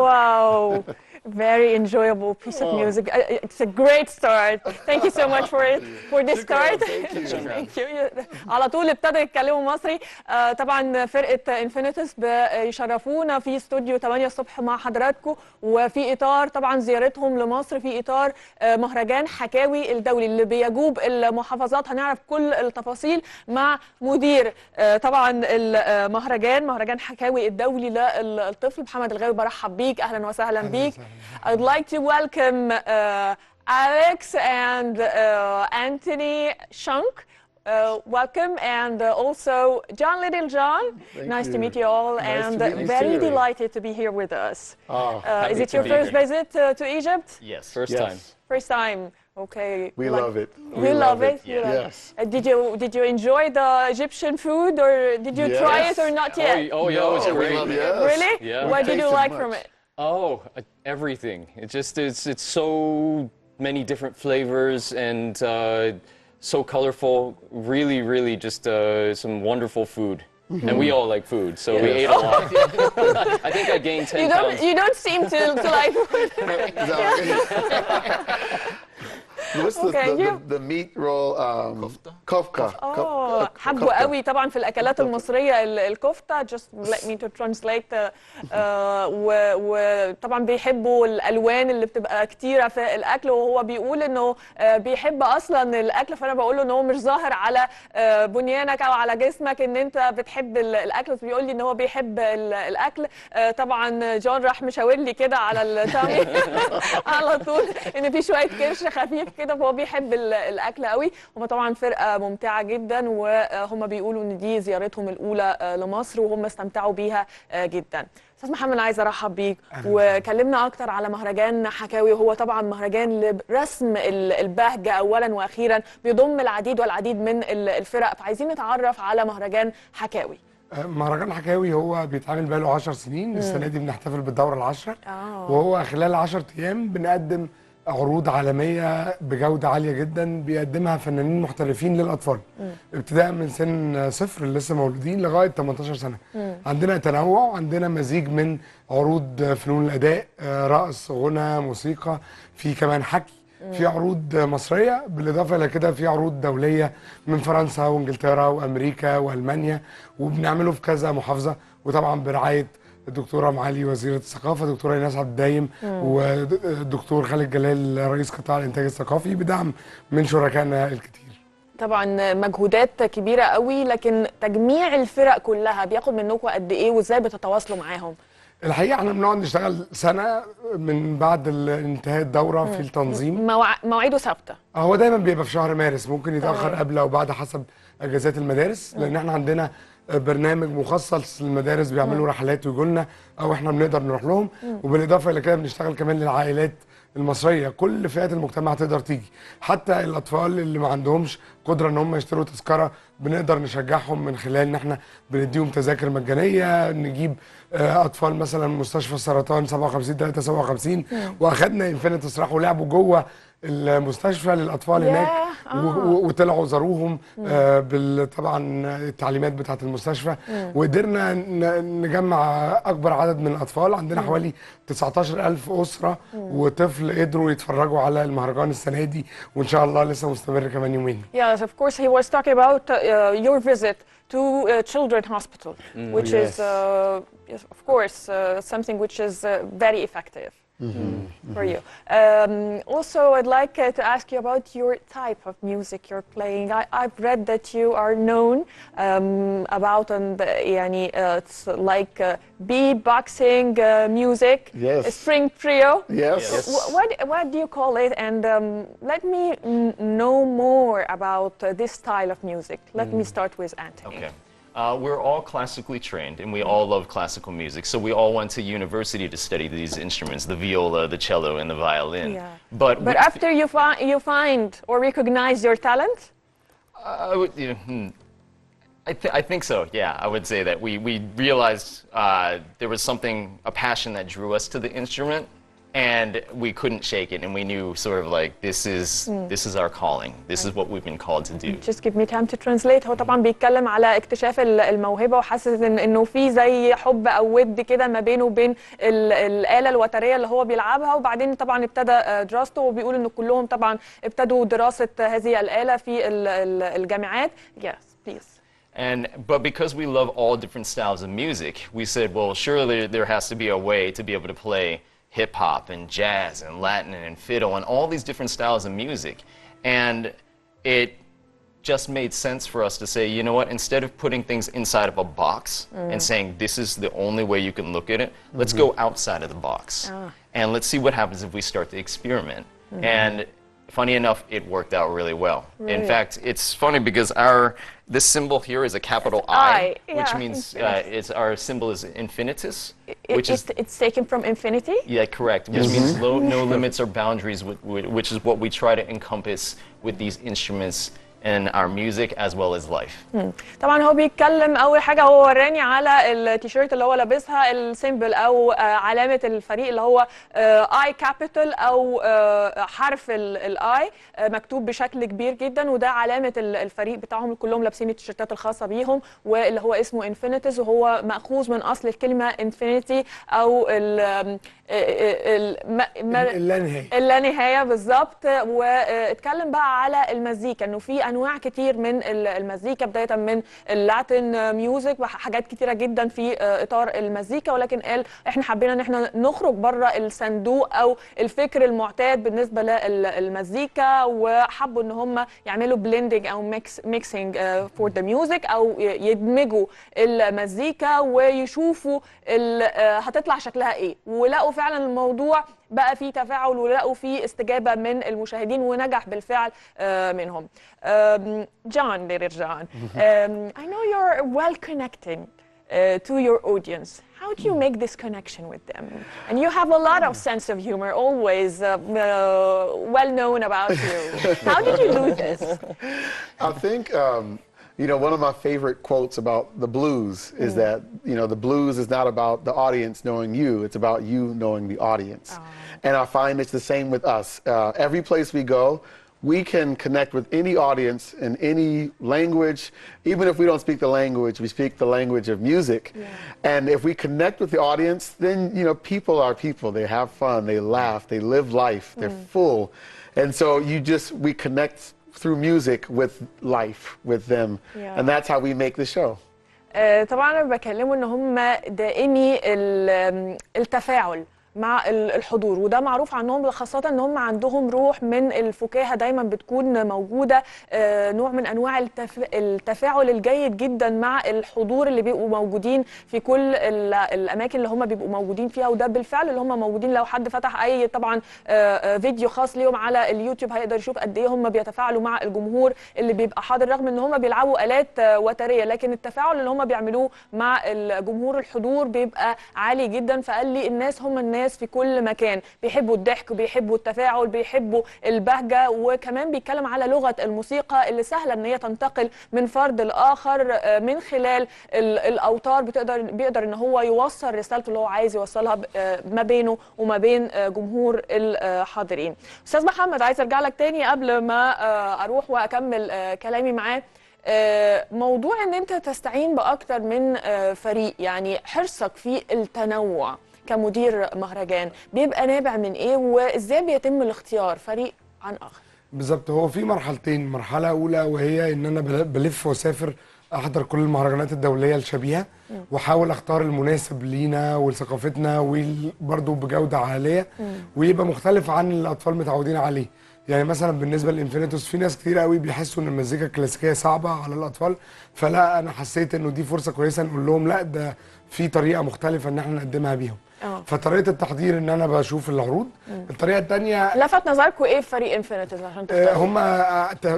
Wow, very enjoyable piece of music. It's a great start. Thank you so much for this start. Thank you. على طول ابتدوا يتكلموا مصري. طبعا فرقة انفينيتوس بيشرفونا في استوديو 8 الصبح مع حضراتكم، وفي اطار طبعا زيارتهم لمصر في اطار مهرجان حكاوي الدولي اللي بيجوب المحافظات. هنعرف كل التفاصيل مع مدير طبعا المهرجان، مهرجان حكاوي الدولي للطفل، محمد الغاوي. برحب بيك، اهلا وسهلا بيك. I'd like to welcome Alex and Anthony Shunk. Welcome, and also John, Little John. Nice to meet you all, and very delighted to be here with us. Is it your first visit to Egypt? Yes, first time. First time. Okay. We love it. You love it? Yes. Did you enjoy the Egyptian food, or did you try it or not yet? Oh yeah, it was great. Really? Yeah. What did you like from it? Oh, everything. It's so many different flavors and so colorful. Really just some wonderful food. And we all like food, so we ate a lot. I think I gained 10 pounds. You don't seem to like food. What's the meat roll? Kofta. حبوا قوي طبعا في الاكلات المصريه الكفته. Just let me to translate. وطبعا بيحبوا الالوان اللي بتبقى كتيره في الاكل، وهو بيقول انه بيحب اصلا الاكل. فانا بقول له ان هو مش ظاهر على بنيانك او على جسمك ان انت بتحب الاكل، بس بيقول لي ان هو بيحب الاكل. طبعا جون راح مشاور لي كده على التامي على طول ان في شويه كرش خفيف كده، فهو بيحب الاكل قوي. هم طبعا فرقه ممتعه جدا، وهم بيقولوا ان دي زيارتهم الاولى لمصر وهم استمتعوا بيها جدا. استاذ محمد، عايزه ارحب بيك وكلمنا اكتر على مهرجان حكاوي. وهو طبعا مهرجان لرسم البهجه اولا واخيرا، بيضم العديد والعديد من الفرق، فعايزين نتعرف على مهرجان حكاوي. مهرجان حكاوي هو بيتعمل بقاله 10 سنين. السنه دي بنحتفل بالدوره ال10، وهو خلال 10 ايام بنقدم عروض عالمية بجودة عالية جدا بيقدمها فنانين محترفين للأطفال، ابتداء من سن 0 اللي لسه مولودين لغاية 18 سنة. عندنا تنوع، عندنا مزيج من عروض فنون الأداء، رقص، غنى، موسيقى، في كمان حكي، في عروض مصرية، بالإضافة إلى كده في عروض دولية من فرنسا وإنجلترا وأمريكا وألمانيا، وبنعمله في كذا محافظة، وطبعا برعاية الدكتورة معالي وزيرة الثقافة دكتورة ايناس عبد الدايم والدكتور خالد جلال رئيس قطاع الانتاج الثقافي، بدعم من شركائنا الكتير. طبعا مجهودات كبيرة قوي، لكن تجميع الفرق كلها بياخد منكم قد ايه وازاي بتتواصلوا معاهم؟ الحقيقة احنا بنقعد نشتغل سنة من بعد انتهاء الدورة في التنظيم. مواعيده ثابتة؟ هو دايما بيبقى في شهر مارس، ممكن يتأخر قبل او بعد حسب اجازات المدارس، لان احنا عندنا برنامج مخصص للمدارس بيعملوا رحلات ويجوا لنا او احنا بنقدر نروح لهم. وبالاضافه الى كده بنشتغل كمان للعائلات المصريه، كل فئات المجتمع تقدر تيجي، حتى الاطفال اللي ما عندهمش قدره ان هم يشتروا تذكره بنقدر نشجعهم من خلال ان احنا بنديهم تذاكر مجانيه. نجيب اطفال مثلا مستشفى السرطان 57 واخدنا انفينيتوس راحوا لعبوا جوه المستشفى للاطفال هناك، وطلعوا زاروهم طبعا التعليمات بتاعه المستشفى، وقدرنا نجمع اكبر عدد من الاطفال. عندنا حوالي 19,000 اسره وطفل قدروا يتفرجوا على المهرجان السنه دي، وان شاء الله لسه مستمر كمان يومين. Yes, of course he was talking about your visit to Children's Hospital, which is yes, of course something which is very effective. for you. Also, I'd like to ask you about your type of music you're playing. I've read that you are known about يعني it's like beatboxing music, Yes. string trio. Yes. What do you call it? And let me know more about this style of music. Let me start with Anthony. Okay. We're all classically trained, and we all love classical music. So we all went to university to study these instruments, the viola, the cello, and the violin. Yeah. But after you find or recognize your talent? I think so, yeah. I would say that we realized there was a passion that drew us to the instrument, and we couldn't shake it, and we knew sort of like this is our calling. This is what we've been called to do. Just give me time to translate. هو طبعا بيتكلم على اكتشاف الموهبة وحاسس انه في زي حب او ود كده ما بينه وبين الآلة الوترية اللي هو بيلعبها، وبعدين طبعا ابتدى دراسته، وبيقول انه كلهم طبعا ابتدوا دراسة هذه الآلة في الجامعات. Yes, please. But because we love all different styles of music, we said, well, surely there has to be a way to be able to play hip-hop and jazz and Latin and fiddle and all these different styles of music. And it just made sense for us to say, you know what, instead of putting things inside of a box and saying this is the only way you can look at it, let's go outside of the box. And let's see what happens if we start to experiment. And funny enough, it worked out really well. Really? In fact, it's funny because this symbol here is a capital I, which means our symbol is Infinitus, which is it's taken from infinity. Yeah, correct. Which means no limits or boundaries, which is what we try to encompass with these instruments in our music as well as life. طبعا هو بيتكلم اول حاجه، هو وراني على التيشيرت اللي هو لابسها السيمبل او علامه الفريق اللي هو اي كابيتال او حرف الاي مكتوب بشكل كبير جدا، وده علامه الفريق بتاعهم، كلهم لابسين التيشيرتات الخاصه بيهم، واللي هو اسمه انفينيتس، وهو ماخوذ من اصل الكلمه انفينيتي او اللانهايه بالظبط. واتكلم بقى على المزيكا، انه في انواع كتير من المزيكا، بدايه من اللاتين ميوزك وحاجات كتيره جدا في اطار المزيكا، ولكن قال احنا حبينا ان احنا نخرج بره الصندوق او الفكر المعتاد بالنسبه للمزيكا، وحبوا ان هم يعملوا بليندنج او ميكسينج فور ذا ميوزك، او يدمجوا المزيكا ويشوفوا هتطلع شكلها ايه، ولقوا فعلا الموضوع بقى فيه تفاعل ولقوا فيه استجابة من المشاهدين ونجح بالفعل منهم. John, little John, I know you're well connected to your audience. How do you make this connection with them? And you have a lot of sense of humor, always well known about you. How did you do this? I think you know, one of my favorite quotes about the blues is that, you know, the blues is not about the audience knowing you, it's about you knowing the audience. And I find it's the same with us. Every place we go, we can connect with any audience in any language. Even if we don't speak the language, we speak the language of music. And if we connect with the audience, then, you know, people are people. They have fun, they laugh, they live life, they're full. And so we connect through music with life with them, and that's how we make the show. طبعا انا بكلمه ان هم دائمي التفاعل مع الحضور، وده معروف عنهم خاصة ان هم عندهم روح من الفكاهة دايما بتكون موجودة، نوع من انواع التفاعل الجيد جدا مع الحضور اللي بيبقوا موجودين في كل الاماكن اللي هم بيبقوا موجودين فيها، وده بالفعل اللي هم موجودين. لو حد فتح اي طبعا فيديو خاص ليهم على اليوتيوب هيقدر يشوف قد ايه هم بيتفاعلوا مع الجمهور اللي بيبقى حاضر، رغم ان هم بيلعبوا آلات وترية، لكن التفاعل اللي هم بيعملوه مع الجمهور الحضور بيبقى عالي جدا. فقال لي الناس هم الناس في كل مكان بيحبوا الضحك، بيحبوا التفاعل، بيحبوا البهجة، وكمان بيتكلم على لغة الموسيقى اللي سهلة ان هي تنتقل من فرد لآخر من خلال الأوتار، بيقدر ان هو يوصل رسالته اللي هو عايز يوصلها ما بينه وما بين جمهور الحاضرين. أستاذ محمد، عايز ارجع لك تاني قبل ما اروح واكمل كلامي معاه. موضوع ان انت تستعين بأكتر من فريق، يعني حرصك في التنوع كمدير مهرجان بيبقى نابع من ايه، وازاي بيتم الاختيار فريق عن اخر؟ بالظبط، هو في مرحلتين. مرحله اولى وهي ان انا بلف واسافر احضر كل المهرجانات الدوليه الشبيهه، واحاول اختار المناسب لينا ولثقافتنا وبرضه بجوده عاليه، ويبقى مختلف عن اللي الاطفال متعودين عليه. يعني مثلا بالنسبه للانفينيتوس في ناس كتير قوي بيحسوا ان المزيكا الكلاسيكيه صعبه على الاطفال، فلا انا حسيت انه دي فرصه كويسه نقول لهم لا ده في طريقه مختلفه ان احنا نقدمها بيهم. فطريقه التحضير ان انا بشوف العروض. الطريقه الثانيه لفت نظركم ايه في فريق انفينيتيز عشان تختاروا؟ هم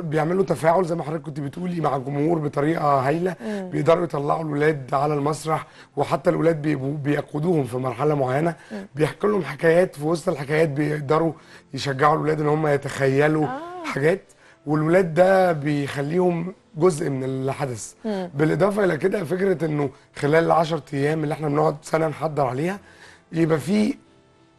بيعملوا تفاعل زي ما حضرتك كنت بتقولي مع الجمهور بطريقه هايله. بيقدروا يطلعوا الولاد على المسرح، وحتى الولاد بيقودوهم في مرحله معينه، بيحكوا لهم حكايات، في وسط الحكايات بيقدروا يشجعوا الولاد ان هم يتخيلوا حاجات، والولاد ده بيخليهم جزء من الحدث. بالاضافه الى كده فكره انه خلال ال10 ايام اللي احنا بنقعد سنه نحضر عليها يبقى في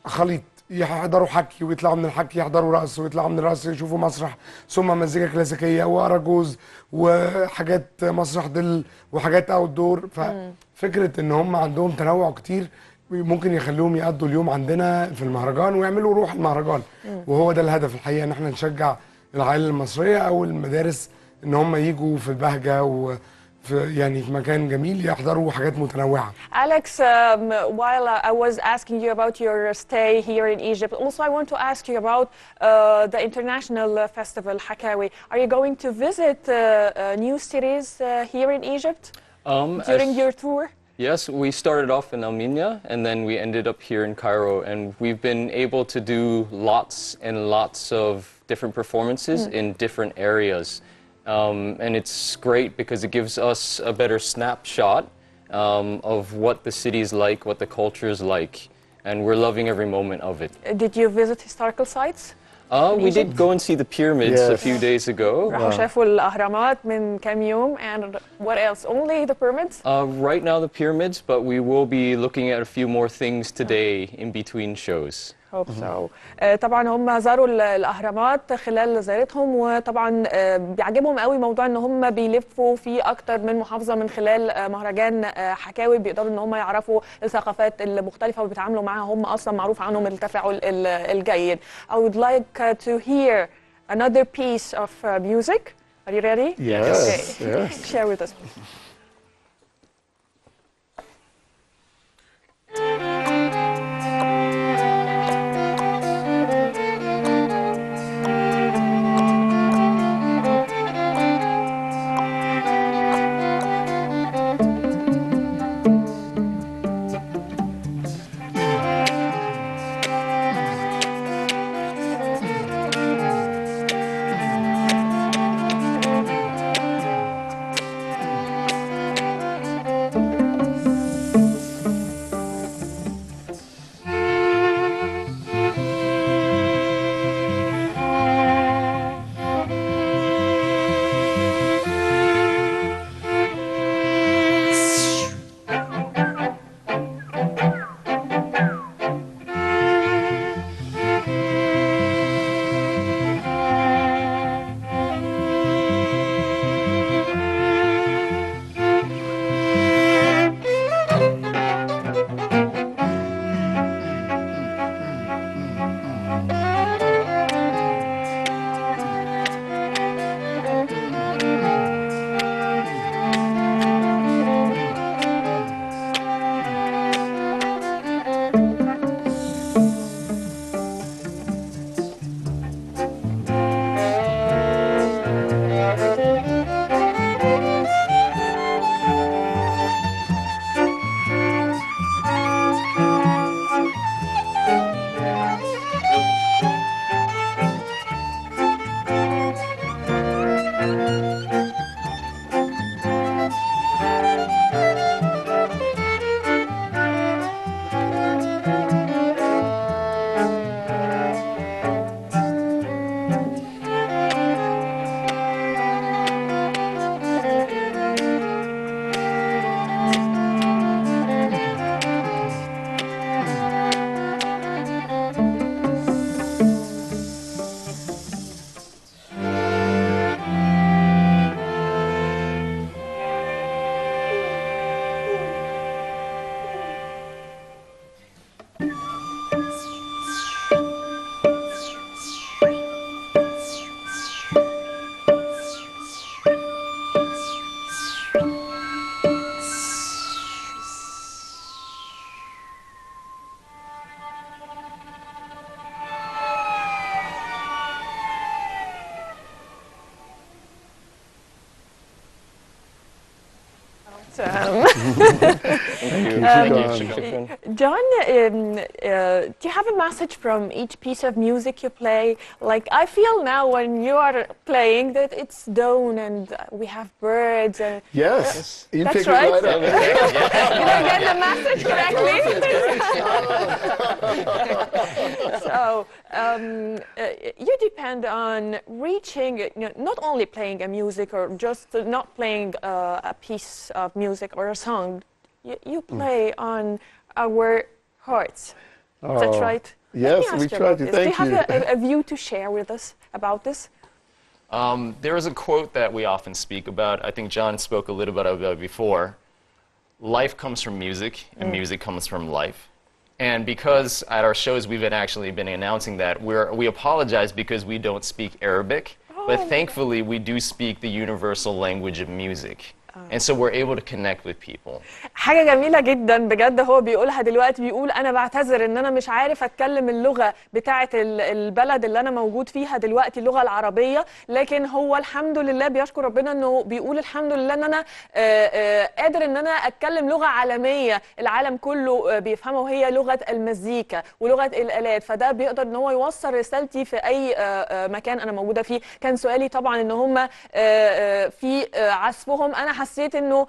خليط، يحضروا حكي ويطلعوا من الحكي يحضروا رقص ويطلعوا من الرقص يشوفوا مسرح، ثم مزيكا كلاسيكيه واراجوز وحاجات مسرح دل وحاجات اوت دور. ففكره ان هم عندهم تنوع كتير ممكن يخليهم يقضوا اليوم عندنا في المهرجان ويعملوا روح المهرجان. وهو ده الهدف الحقيقه، ان احنا نشجع العائله المصريه او المدارس ان هم يجوا في البهجه يعني في مكان جميل يحضروا حاجات متنوعه. Alex, while I was asking you about your stay here in Egypt, also I want to ask you about the international festival Hakawi. Are you going to visit new cities here in Egypt during your tour? Yes, we started off in Alminia and then we ended up here in Cairo, and we've been able to do lots and lots of different performances in different areas. And it's great because it gives us a better snapshot of what the city is like, what the culture is like, and we're loving every moment of it. Did you visit historical sites? We did go and see the pyramids a few days ago. راحوا شافوا الأهرامات من كام يوم. And what else? Only the pyramids? Right now the pyramids, but we will be looking at a few more things today in between shows. Hope so. طبعا هم زاروا الاهرامات خلال زيارتهم، وطبعا بيعجبهم قوي موضوع ان هم بيلفوا في اكتر من محافظه من خلال مهرجان حكاوي، بيقدروا ان هم يعرفوا الثقافات المختلفه وبيتعاملوا معاها. هم اصلا معروف عنهم التفاعل الجيد. I would like to hear another piece of music. Are you ready? Yes. Okay. Yes. Share with us. John, do you have a message from each piece of music you play? Like, I feel now when you are playing that it's dawn and we have birds. And Yes, you that's picked it right. right up. Did I get the message correctly? So, you depend on reaching, not only playing a music or just not playing a piece of music or a song. You play on our hearts. Is that right? Yes, we try to. Do Thank you have you. a view to share with us about this? There is a quote that we often speak about. I think John spoke a little bit about it before. Life comes from music, and music comes from life. And because at our shows we've actually been announcing that we apologize because we don't speak Arabic, but thankfully we do speak the universal language of music. And so we're able to connect with people. حاجة جميلة جدا بجد هو بيقولها دلوقتي. بيقول أنا بعتذر إن أنا مش عارف أتكلم اللغة بتاعة البلد اللي أنا موجود فيها دلوقتي، اللغة العربية، لكن هو الحمد لله بيشكر ربنا إنه بيقول الحمد لله إن أنا قادر إن أنا أتكلم لغة عالمية العالم كله بيفهمها، وهي لغة المزيكا ولغة الآلات، فده بيقدر إن هو يوصل رسالتي في أي مكان أنا موجودة فيه. كان سؤالي طبعا إن هم في عزفهم أنا حسيت إنه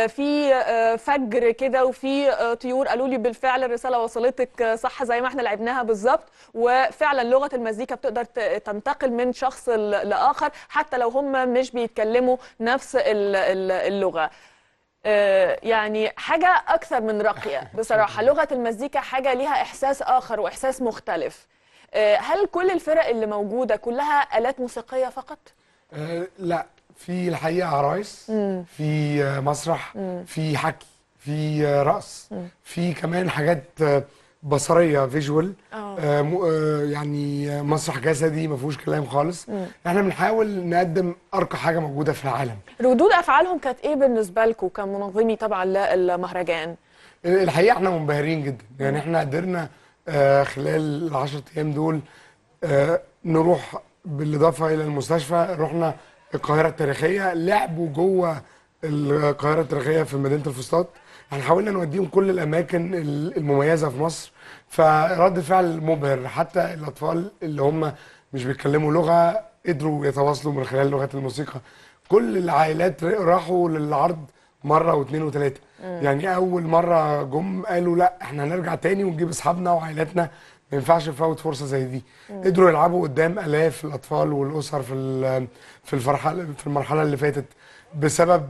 في فجر كده وفي طيور. قالوا لي بالفعل الرسالة وصلتك صح زي ما احنا لعبناها بالظبط، وفعلا لغة المزيكا بتقدر تنتقل من شخص لآخر حتى لو هم مش بيتكلموا نفس اللغة. يعني حاجة أكثر من راقية بصراحة. لغة المزيكا حاجة ليها إحساس آخر وإحساس مختلف. هل كل الفرق اللي موجودة كلها آلات موسيقية فقط؟ لا، في الحقيقة عرايس، في مسرح، في حكي، في رقص، في كمان حاجات بصرية فيجوال، يعني مسرح جسدي ما فيهوش كلام خالص. احنا بنحاول نقدم أرقى حاجة موجودة في العالم. ردود أفعالهم كانت إيه بالنسبة لكم كمنظمي طبعا للمهرجان؟ الحقيقة احنا منبهرين جدا. يعني احنا قدرنا خلال ال10 أيام دول نروح بالإضافة إلى المستشفى، رحنا القاهرة التاريخية، لعبوا جوه القاهرة التاريخية في مدينة الفسطاط. احنا حاولنا نوديهم كل الأماكن المميزة في مصر، فرد فعل مبهر. حتى الأطفال اللي هم مش بيتكلموا لغة قدروا يتواصلوا من خلال لغة الموسيقى. كل العائلات راحوا للعرض مرة واثنين وثلاثة. يعني أول مرة جم قالوا لا احنا هنرجع تاني ونجيب أصحابنا وعائلاتنا، ما ينفعش نفوت فرصه زي دي. قدروا يلعبوا قدام الاف الاطفال والاسر في المرحله اللي فاتت بسبب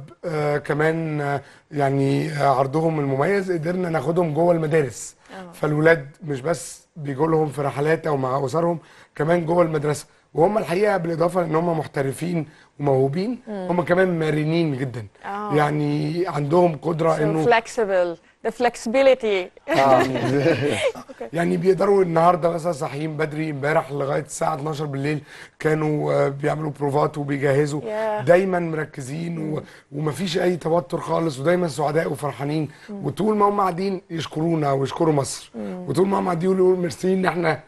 كمان يعني عرضهم المميز. قدرنا ناخدهم جوه المدارس، فالولاد مش بس بيجوا لهم في رحلات او مع اسرهم، كمان جوه المدرسه. وهم الحقيقه بالاضافه لان هم محترفين وموهوبين، هم كمان مرنين جدا. يعني عندهم قدره انه flexible. The flexibility. يعني بيقدروا النهارده مثلا صاحيين بدري، امبارح لغايه الساعه 12 بالليل كانوا بيعملوا بروفات وبيجهزوا. دايما مركزين ومفيش اي توتر خالص، ودايما سعداء وفرحانين. وطول ما هم قاعدين يشكرونا ويشكروا مصر، وطول ما هم قاعدين يقولوا ميرسي ان احنا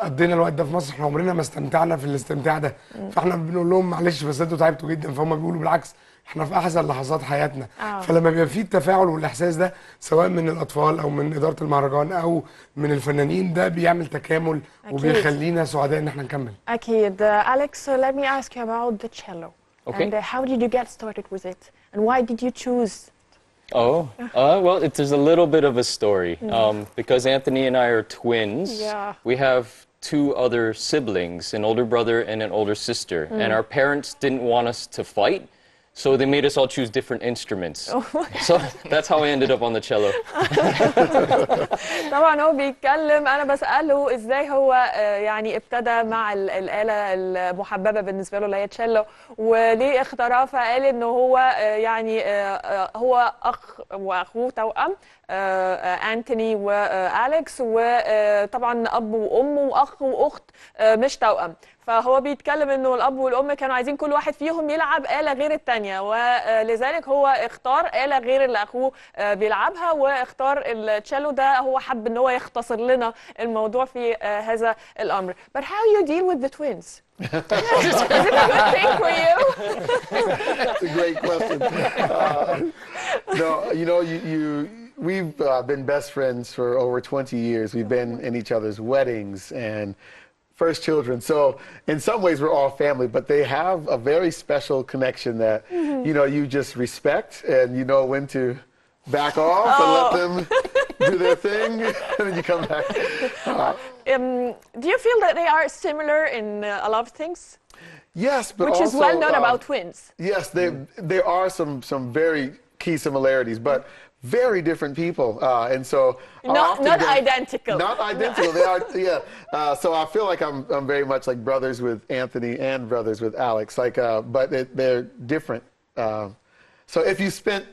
قضينا الوقت ده في مصر، احنا عمرنا ما استمتعنا في الاستمتاع ده. فاحنا بنقول لهم معلش بس انتوا تعبتوا جدا، فهم بيقولوا بالعكس احنا في احسن لحظات حياتنا. فلما بيبقى في التفاعل والاحساس ده سواء من الاطفال او من اداره المهرجان او من الفنانين، ده بيعمل تكامل وبيخلينا سعداء ان احنا نكمل. اكيد. Alex, let me ask you about the cello. Okay. And how did you get started with it? And why did you choose? Well, there's a little bit of a story. Because Anthony and I are twins, we have 2 other siblings, an older brother and an older sister. And our parents didn't want us to fight, so they made us all choose different instruments. So that's how I ended up on the cello. طبعا هو بيتكلم، انا بساله ازاي هو يعني ابتدى مع الآلة المحببة بالنسبة له اللي هي التشيلو، وليه اختارها. فقال انه هو يعني هو اخ واخوه توأم، أنتوني وأليكس، وطبعا أب وأم وأخ وأخت مش توأم. فهو بيتكلم انه الاب والام كانوا عايزين كل واحد فيهم يلعب آلة غير التانية، ولذلك هو اختار آلة غير اللي اخوه بيلعبها، واختار التشيلو ده. هو حب ان هو يختصر لنا الموضوع في هذا الامر. But how you deal with the twins? Is it a good thing for you? That's a great question. No, you know, we've been best friends for over 20 years. We've been in each other's weddings and first children. So in some ways we're all family, but they have a very special connection that, you know, you just respect and you know when to back off and let them do their thing and then you come back. Do you feel that they are similar in a lot of things? Yes, but which also, is well known about twins. Yes, there are some very key similarities, but very different people, and so not identical. Not identical. They are, yeah. So I feel like I'm very much like brothers with Anthony and brothers with Alex, like, but they're different. So if you spent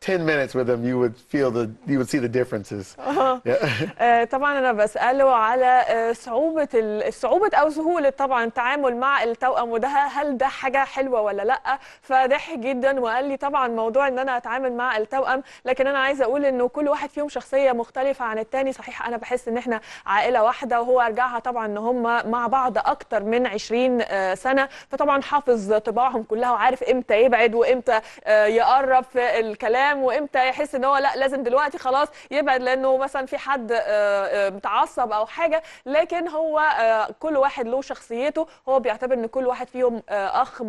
10 minutes with them, you would see the differences. طبعا انا بساله على صعوبه او سهوله طبعا التعامل مع التوأم، وده هل ده حاجه حلوه ولا لا. فضحك جدا وقال لي طبعا موضوع ان انا اتعامل مع التوأم، لكن انا عايزه اقول انه كل واحد فيهم شخصيه مختلفه عن الثاني. صحيح انا بحس ان احنا عائله واحده، وهو ارجعها طبعا ان هم مع بعض اكتر من 20 سنه، فطبعا حافظ طباعهم كلها وعارف امتى يبعد وامتى يقرب في الكلام وامتى يحس ان هو لا لازم دلوقتي خلاص يبعد لانه مثلا في حد متعصب او حاجه. لكن هو كل واحد له شخصيته، هو بيعتبر ان كل واحد فيهم اخ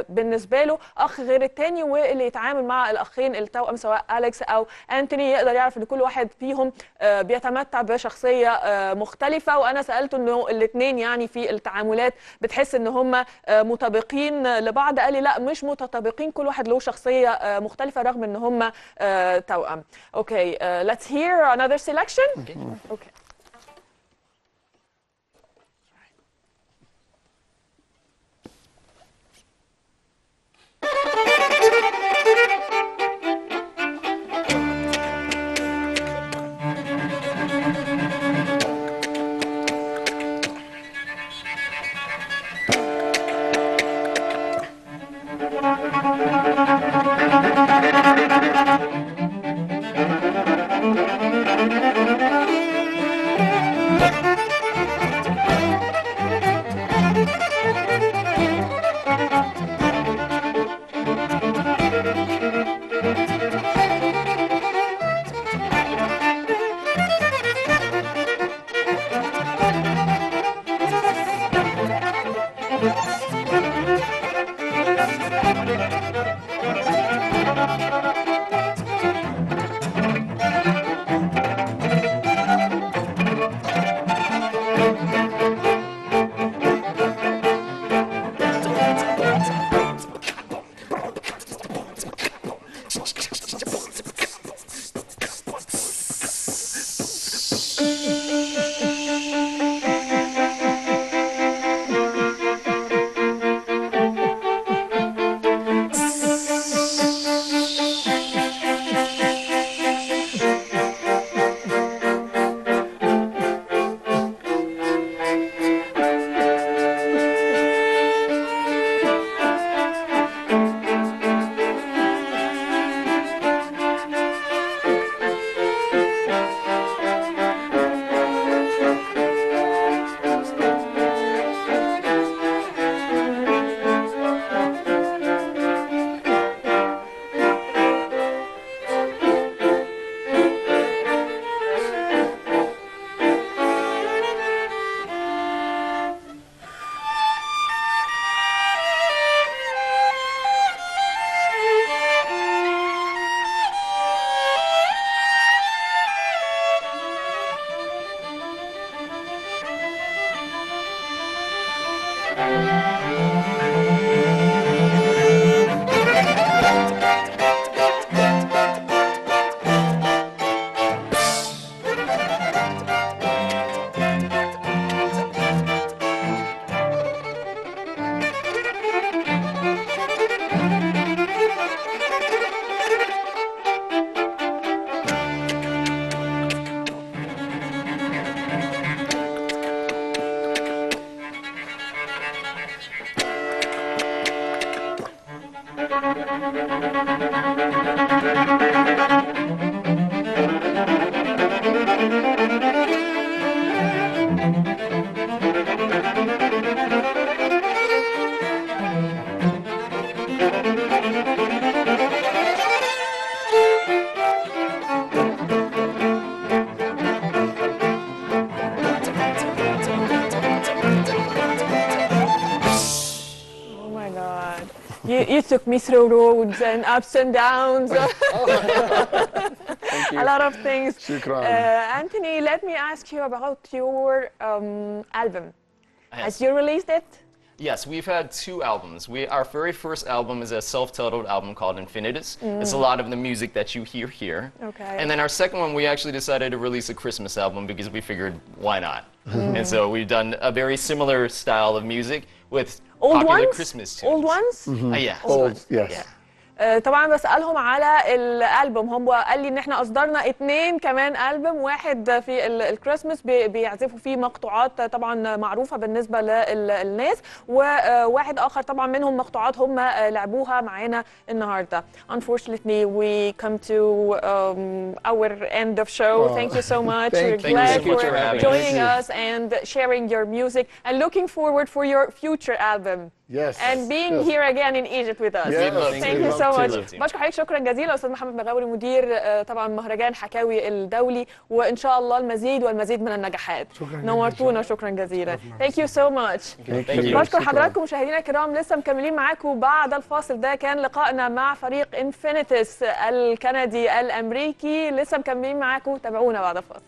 بالنسبه له اخ غير التاني، واللي يتعامل مع الاخين التوأم سواء أليكس او أنتوني يقدر يعرف ان كل واحد فيهم بيتمتع بشخصيه مختلفه. وانا سالته انه الاثنين يعني في التعاملات بتحس ان هم مطابقين لبعض، قال لي لا مش متطابقين، كل واحد له شخصيه مختلفه رغم ان هم توأم. Okay, let's hear another selection. Okay. you took me through roads and ups and downs. A lot of things. Anthony, let me ask you about your album. Yes. Has you released it? Yes, we've had 2 albums. Our very first album is a self-titled album called Infinitus. It's a lot of the music that you hear here. Okay. And then our second one, we actually decided to release a Christmas album because we figured, why not? And so we've done a very similar style of music with popular Christmas tunes. Old ones? Yes. Old, yes. Yeah. طبعا بسألهم على الألبوم. هم قال لي إن إحنا أصدرنا 2 كمان ألبوم، واحد في الكريسماس بيعزفوا فيه مقطوعات طبعا معروفة بالنسبة للناس، وواحد آخر طبعا منهم مقطوعات هم لعبوها معانا النهاردة. Unfortunately we come to our end of show. Thank you so much. We're glad for joining us and sharing your music and looking forward for your future album. Yes. And being here again in Egypt with us. Yes. Thank you so much. بشكر حضرتك شكرا جزيلا استاذ محمد مغاوري، مدير طبعا مهرجان حكاوي الدولي، وان شاء الله المزيد والمزيد من النجاحات. نورتونا، شكرا جزيلا. Thank you so much. بشكر حضراتكم مشاهدينا الكرام، لسه مكملين معاكم بعد الفاصل. ده كان لقائنا مع فريق انفينيتس الكندي الامريكي، لسه مكملين معاكم، تابعونا بعد الفاصل.